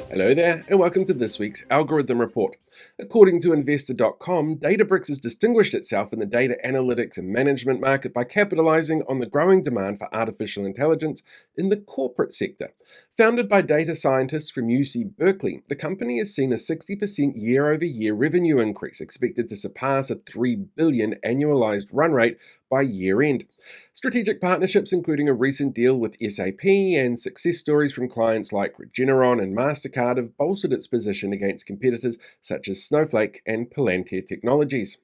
Hello there, and welcome to this week's Algorithm Report. According to Investor.com, Databricks has distinguished itself in the data analytics and management market by capitalizing on the growing demand for artificial intelligence in the corporate sector. Founded by data scientists from UC Berkeley, the company has seen a 60% year-over-year revenue increase, expected to surpass a $3 billion annualized run rate by year end. Strategic partnerships, including a recent deal with SAP and success stories from clients like Regeneron and MasterCard, have bolstered its position against competitors such as Snowflake and Palantir Technologies.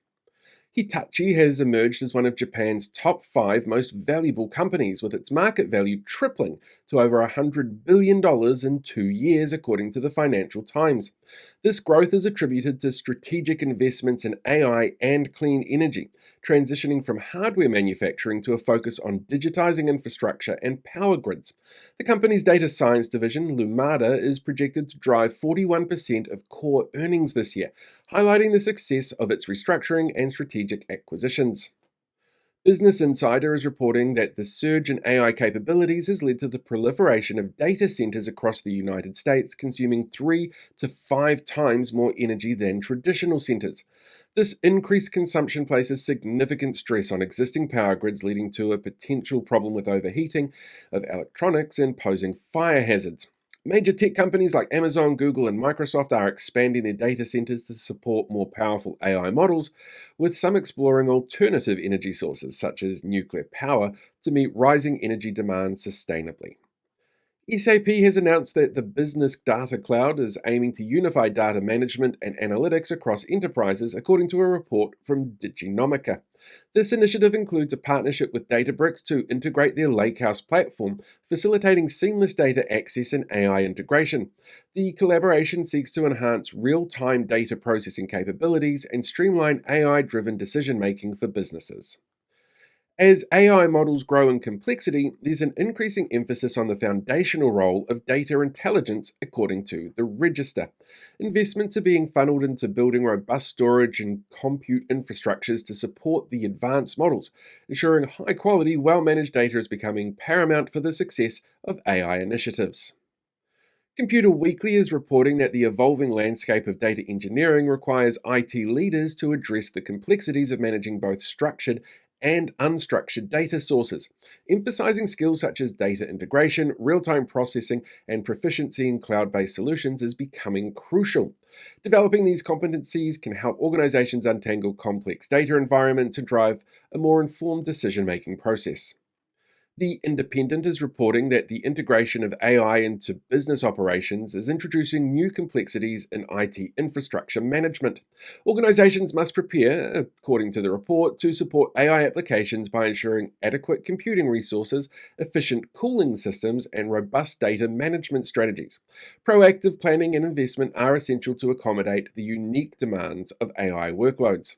Hitachi has emerged as one of Japan's top 5 most valuable companies, with its market value tripling to over $100 billion in 2 years, according to the Financial Times. This growth is attributed to strategic investments in AI and clean energy, transitioning from hardware manufacturing to a focus on digitizing infrastructure and power grids. The company's data science division, Lumada, is projected to drive 41% of core earnings this year, highlighting the success of its restructuring and strategic acquisitions. Business Insider is reporting that the surge in AI capabilities has led to the proliferation of data centers across the United States, consuming 3 to 5 times more energy than traditional centers. This increased consumption places significant stress on existing power grids, leading to a potential problem with overheating of electronics and posing fire hazards. Major tech companies like Amazon, Google, and Microsoft are expanding their data centers to support more powerful AI models, with some exploring alternative energy sources such as nuclear power to meet rising energy demand sustainably. SAP has announced that the Business Data Cloud is aiming to unify data management and analytics across enterprises, according to a report from Diginomica. This initiative includes a partnership with Databricks to integrate their Lakehouse platform, facilitating seamless data access and AI integration. The collaboration seeks to enhance real-time data processing capabilities and streamline AI-driven decision-making for businesses. As AI models grow in complexity, there's an increasing emphasis on the foundational role of data intelligence, according to the Register. Investments are being funneled into building robust storage and compute infrastructures to support the advanced models. Ensuring high quality, well managed data is becoming paramount for the success of AI initiatives. Computer Weekly is reporting that the evolving landscape of data engineering requires IT leaders to address the complexities of managing both structured and unstructured data sources. Emphasizing skills such as data integration, real-time processing, and proficiency in cloud-based solutions is becoming crucial. Developing these competencies can help organizations untangle complex data environments and drive a more informed decision-making process. The Independent is reporting that the integration of AI into business operations is introducing new complexities in IT infrastructure management. Organizations must prepare, according to the report, to support AI applications by ensuring adequate computing resources, efficient cooling systems, and robust data management strategies. Proactive planning and investment are essential to accommodate the unique demands of AI workloads.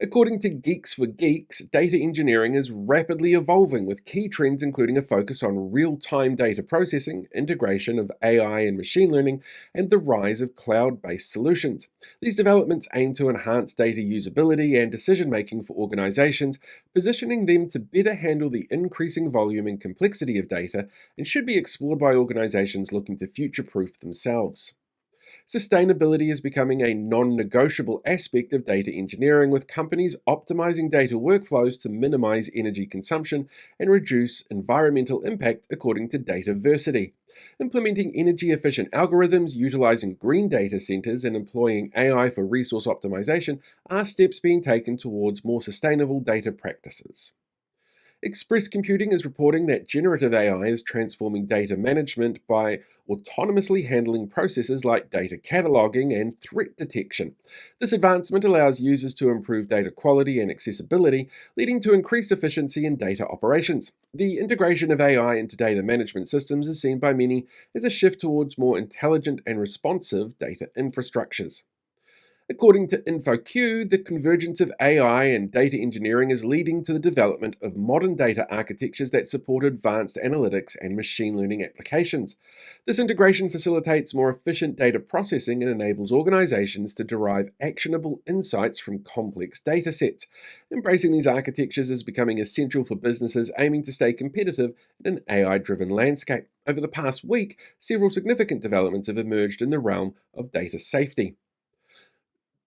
According to Geeks for Geeks, data engineering is rapidly evolving, with key trends including a focus on real-time data processing, integration of AI and machine learning, and the rise of cloud-based solutions. These developments aim to enhance data usability and decision-making for organizations, positioning them to better handle the increasing volume and complexity of data, and should be explored by organizations looking to future-proof themselves. Sustainability is becoming a non-negotiable aspect of data engineering, with companies optimizing data workflows to minimize energy consumption and reduce environmental impact, according to Dataversity. Implementing energy-efficient algorithms, utilizing green data centers, and employing AI for resource optimization are steps being taken towards more sustainable data practices. Express Computing is reporting that generative AI is transforming data management by autonomously handling processes like data cataloging and threat detection. This advancement allows users to improve data quality and accessibility, leading to increased efficiency in data operations. The integration of AI into data management systems is seen by many as a shift towards more intelligent and responsive data infrastructures. According to InfoQ, the convergence of AI and data engineering is leading to the development of modern data architectures that support advanced analytics and machine learning applications. This integration facilitates more efficient data processing and enables organizations to derive actionable insights from complex data sets. Embracing these architectures is becoming essential for businesses aiming to stay competitive in an AI-driven landscape. Over the past week, several significant developments have emerged in the realm of data safety.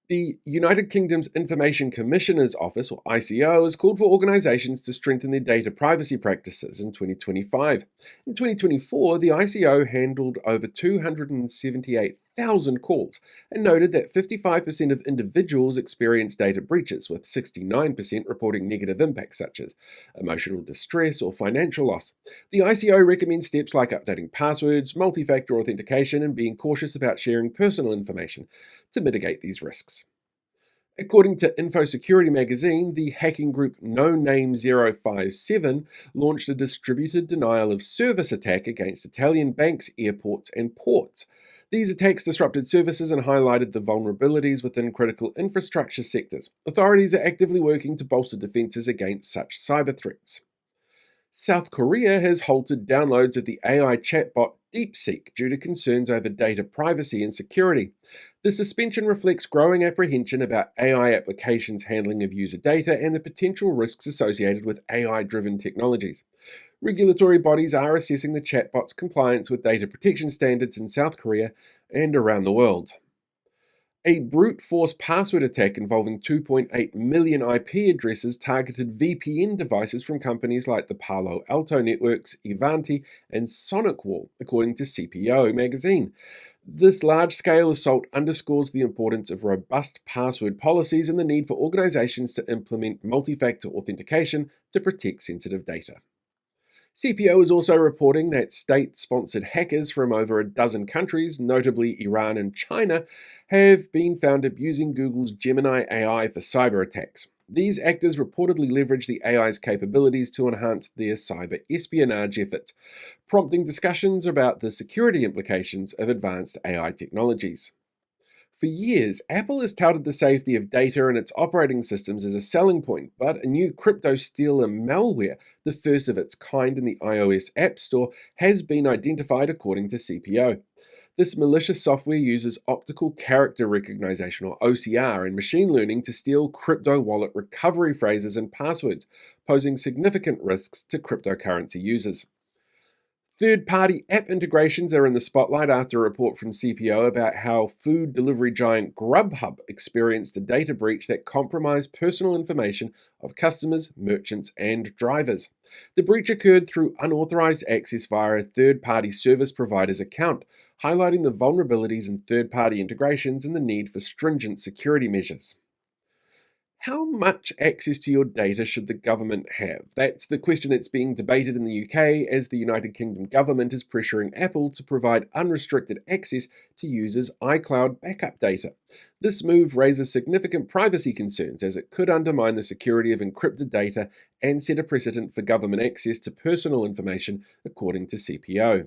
The United Kingdom's Information Commissioner's Office, or ICO, has called for organisations to strengthen their data privacy practices in 2025. In 2024, the ICO handled over 278,000 calls and noted that 55% of individuals experienced data breaches, with 69% reporting negative impacts such as emotional distress or financial loss. The ICO recommends steps like updating passwords, multi-factor authentication, and being cautious about sharing personal information to mitigate these risks. According to InfoSecurity magazine, the hacking group No Name 057 launched a distributed denial of service attack against Italian banks, airports, and ports. These attacks disrupted services and highlighted the vulnerabilities within critical infrastructure sectors. Authorities are actively working to bolster defenses against such cyber threats. South Korea has halted downloads of the AI chatbot DeepSeek due to concerns over data privacy and security. The suspension reflects growing apprehension about AI applications' handling of user data and the potential risks associated with AI-driven technologies. Regulatory bodies are assessing the chatbot's compliance with data protection standards in South Korea and around the world. A brute force password attack involving 2.8 million IP addresses targeted VPN devices from companies like the Palo Alto Networks, Ivanti, and SonicWall, according to CPO magazine. This large-scale assault underscores the importance of robust password policies and the need for organizations to implement multi-factor authentication to protect sensitive data. CPO is also reporting that state-sponsored hackers from over a dozen countries, notably Iran and China, have been found abusing Google's Gemini AI for cyber attacks. These actors reportedly leverage the AI's capabilities to enhance their cyber espionage efforts, prompting discussions about the security implications of advanced AI technologies. For years, Apple has touted the safety of data and its operating systems as a selling point, but a new crypto stealer malware, the first of its kind in the iOS App Store, has been identified according to CPO. This malicious software uses optical character recognition, or OCR, and machine learning to steal crypto wallet recovery phrases and passwords, posing significant risks to cryptocurrency users. Third-party app integrations are in the spotlight after a report from CPO about how food delivery giant Grubhub experienced a data breach that compromised personal information of customers, merchants, and drivers. The breach occurred through unauthorized access via a third-party service provider's account, highlighting the vulnerabilities in third-party integrations and the need for stringent security measures. How much access to your data should the government have? That's the question that's being debated in the UK as the United Kingdom government is pressuring Apple to provide unrestricted access to users' iCloud backup data. This move raises significant privacy concerns as it could undermine the security of encrypted data and set a precedent for government access to personal information, according to CPO.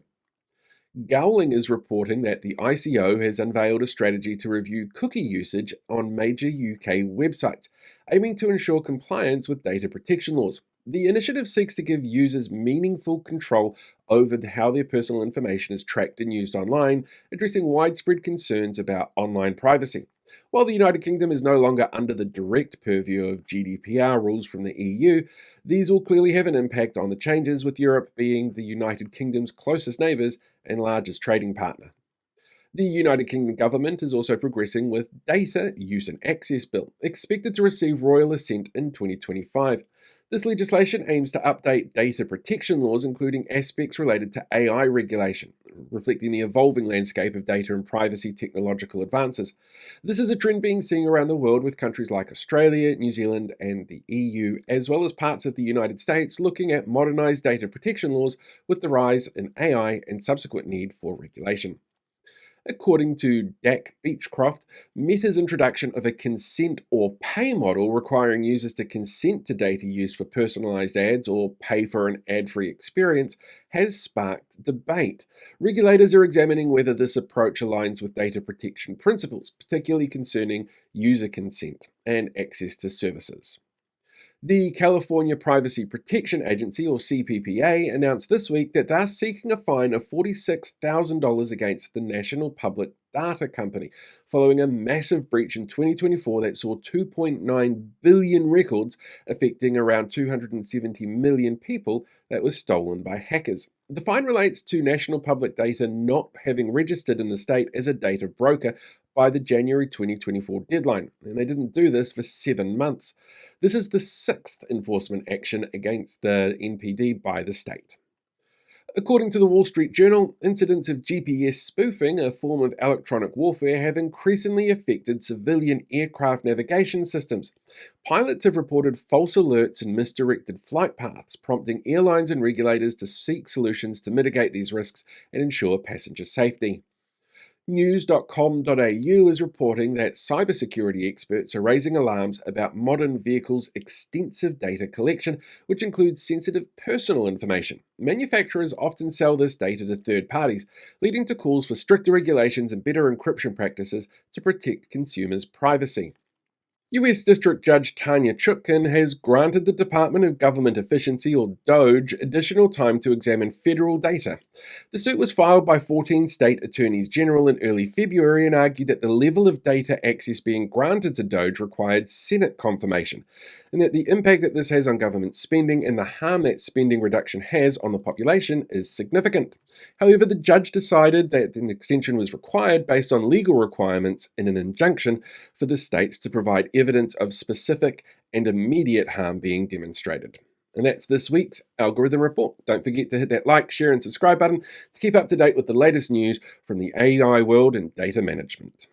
Gowling is reporting that the ICO has unveiled a strategy to review cookie usage on major UK websites, aiming to ensure compliance with data protection laws. The initiative seeks to give users meaningful control over how their personal information is tracked and used online, addressing widespread concerns about online privacy. While the United Kingdom is no longer under the direct purview of GDPR rules from the EU, these will clearly have an impact on the changes, with Europe being the United Kingdom's closest neighbours and largest trading partner. The United Kingdom government is also progressing with Data Use and Access Bill, expected to receive royal assent in 2025. This legislation aims to update data protection laws, including aspects related to AI regulation, reflecting the evolving landscape of data and privacy technological advances. This is a trend being seen around the world, with countries like Australia, New Zealand, and the EU, as well as parts of the United States, looking at modernized data protection laws with the rise in AI and subsequent need for regulation. According to Dak Beechcroft, Meta's introduction of a consent or pay model requiring users to consent to data use for personalized ads or pay for an ad-free experience has sparked debate. Regulators are examining whether this approach aligns with data protection principles, particularly concerning user consent and access to services. The California Privacy Protection Agency, or CPPA, announced this week that they're seeking a fine of $46,000 against the National Public Data Company, following a massive breach in 2024 that saw 2.9 billion records affecting around 270 million people that were stolen by hackers. The fine relates to National Public Data not having registered in the state as a data broker by the January 2024 deadline, and they didn't do this for 7 months. This is the sixth enforcement action against the NPD by the state. According to the Wall Street Journal, incidents of GPS spoofing, a form of electronic warfare, have increasingly affected civilian aircraft navigation systems. Pilots have reported false alerts and misdirected flight paths, prompting airlines and regulators to seek solutions to mitigate these risks and ensure passenger safety. News.com.au is reporting that cybersecurity experts are raising alarms about modern vehicles' extensive data collection, which includes sensitive personal information. Manufacturers often sell this data to third parties, leading to calls for stricter regulations and better encryption practices to protect consumers' privacy. US District Judge Tanya Chutkan has granted the Department of Government Efficiency, or DOGE, additional time to examine federal data. The suit was filed by 14 state attorneys general in early February and argued that the level of data access being granted to DOGE required Senate confirmation, and that the impact that this has on government spending and the harm that spending reduction has on the population is significant. However, the judge decided that an extension was required based on legal requirements in an injunction for the states to provide evidence of specific and immediate harm being demonstrated. And that's this week's Algorithm Report. Don't forget to hit that like, share, and subscribe button to keep up to date with the latest news from the AI world and data management.